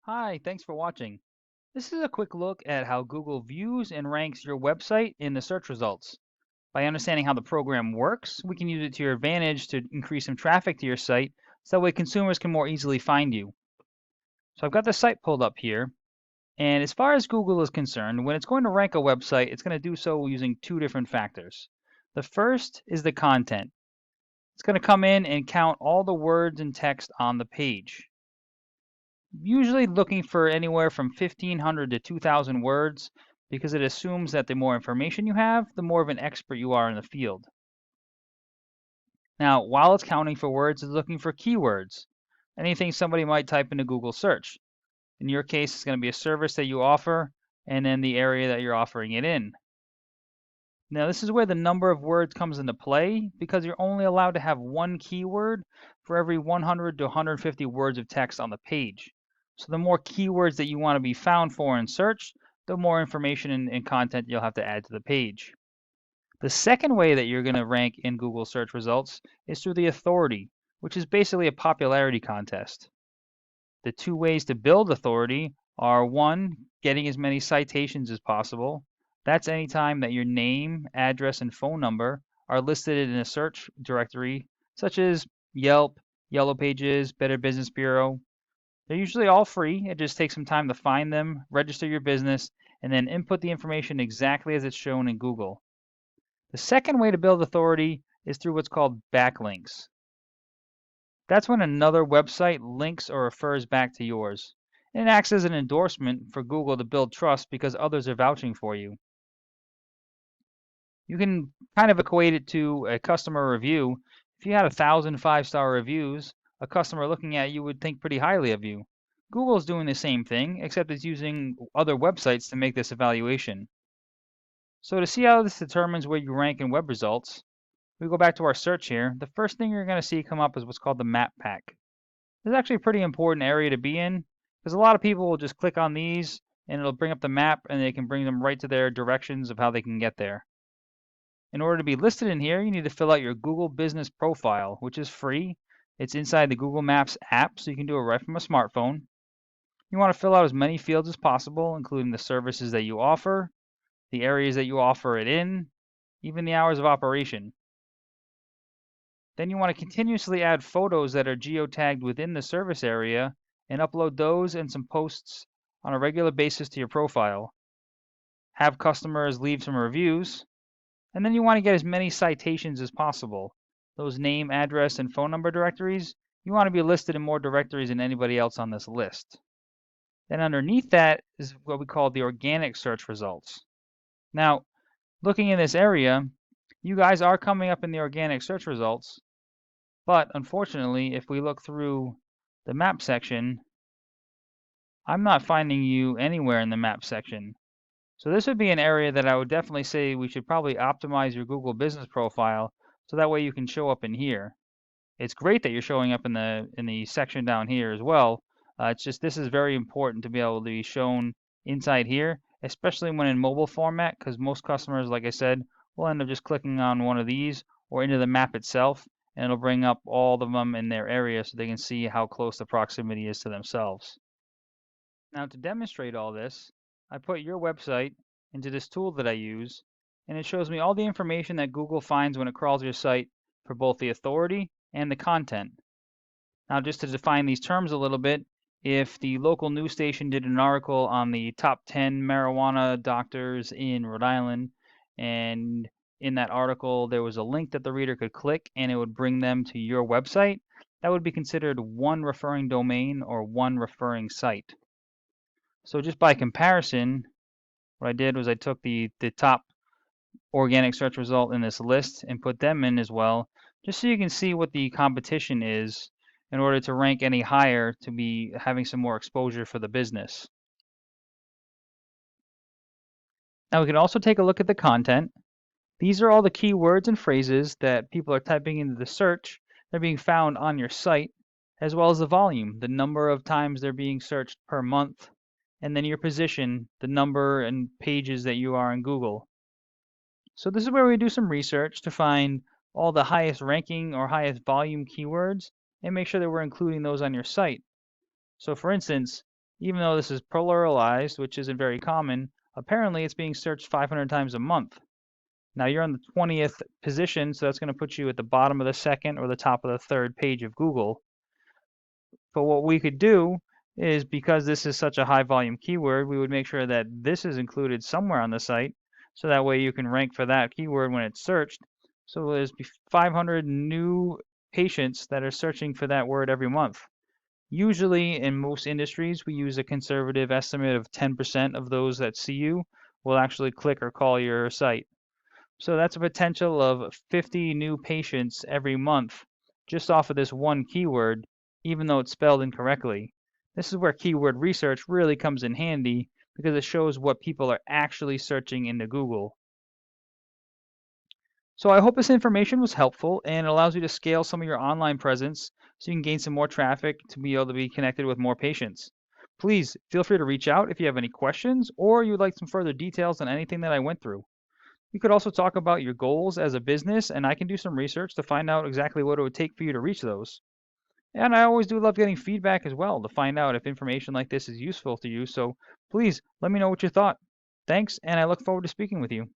Hi, thanks for watching. This is a quick look at how Google views and ranks your website in the search results. By understanding how the program works, we can use it to your advantage to increase some traffic to your site so that way consumers can more easily find you. So I've got the site pulled up here, and as far as Google is concerned, when it's going to rank a website, it's going to do so using two different factors. The first is the content. It's going to come in and count all the words and text on the page. Usually looking for anywhere from 1,500 to 2,000 words because it assumes that the more information you have, the more of an expert you are in the field. Now, while it's counting for words, it's looking for keywords, anything somebody might type into Google search. In your case, it's going to be a service that you offer and then the area that you're offering it in. Now, this is where the number of words comes into play because you're only allowed to have one keyword for every 100 to 150 words of text on the page. So the more keywords that you want to be found for in search, the more information and content you'll have to add to the page. The second way that you're going to rank in Google search results is through the authority, which is basically a popularity contest. The two ways to build authority are one, getting as many citations as possible. That's anytime that your name, address, and phone number are listed in a search directory, such as Yelp, Yellow Pages, Better Business Bureau. They're usually all free. It just takes some time to find them, register your business, and then input the information exactly as it's shown in Google. The second way to build authority is through what's called backlinks. That's when another website links or refers back to yours. And it acts as an endorsement for Google to build trust because others are vouching for you. You can kind of equate it to a customer review. If you had 1,000 five-star reviews, a customer looking at you would think pretty highly of you. Google's doing the same thing, except it's using other websites to make this evaluation. So to see how this determines where you rank in web results, we go back to our search here. The first thing you're going to see come up is what's called the map pack. This is actually a pretty important area to be in because a lot of people will just click on these and it'll bring up the map and they can bring them right to their directions of how they can get there. In order to be listed in here, you need to fill out your Google Business Profile, which is free. It's inside the Google Maps app, so you can do it right from a smartphone. You want to fill out as many fields as possible, including the services that you offer, the areas that you offer it in, even the hours of operation. Then you want to continuously add photos that are geotagged within the service area and upload those and some posts on a regular basis to your profile. Have customers leave some reviews, and then you want to get as many citations as possible. Those name, address, and phone number directories, you want to be listed in more directories than anybody else on this list. Then underneath that is what we call the organic search results. Now, looking in this area, you guys are coming up in the organic search results, but unfortunately, if we look through the map section, I'm not finding you anywhere in the map section. So this would be an area that I would definitely say we should probably optimize your Google business profile so that way you can show up in here. It's great that you're showing up in the section down here as well. It's just this is very important to be able to be shown inside here, especially when in mobile format, because most customers, like I said, will end up just clicking on one of these or into the map itself, and it'll bring up all of them in their area so they can see how close the proximity is to themselves. Now to demonstrate all this, I put your website into this tool that I use, and it shows me all the information that Google finds when it crawls your site for both the authority and the content. Now just to define these terms a little bit, if the local news station did an article on the top 10 marijuana doctors in Rhode Island, and in that article there was a link that the reader could click and it would bring them to your website, that would be considered one referring domain or one referring site. So just by comparison, what I did was I took the top organic search result in this list and put them in as well, just so you can see what the competition is in order to rank any higher to be having some more exposure for the business. Now we can also take a look at the content. These are all the keywords and phrases that people are typing into the search. They're being found on your site, as well as the volume, the number of times they're being searched per month, and then your position, the number and pages that you are in Google. So this is where we do some research to find all the highest ranking or highest volume keywords and make sure that we're including those on your site. So for instance, Even though this is pluralized, which isn't very common, apparently it's being searched 500 times a month. Now you're on the 20th position, so that's going to put you at the bottom of the second or the top of the third page of Google. But what we could do is, because this is such a high volume keyword, we would make sure that this is included somewhere on the site, so that way you can rank for that keyword when it's searched. So there's 500 new patients that are searching for that word every month. Usually in most industries, we use a conservative estimate of 10% of those that see you will actually click or call your site. So that's a potential of 50 new patients every month just off of this one keyword, even though it's spelled incorrectly. This is where keyword research really comes in handy because it shows what people are actually searching into Google. So I hope this information was helpful and allows you to scale some of your online presence so you can gain some more traffic to be able to be connected with more patients. Please feel free to reach out if you have any questions or you would like some further details on anything that I went through. We could also talk about your goals as a business, and I can do some research to find out exactly what it would take for you to reach those. And I always do love getting feedback as well to find out if information like this is useful to you, so please let me know what you thought. Thanks, and I look forward to speaking with you.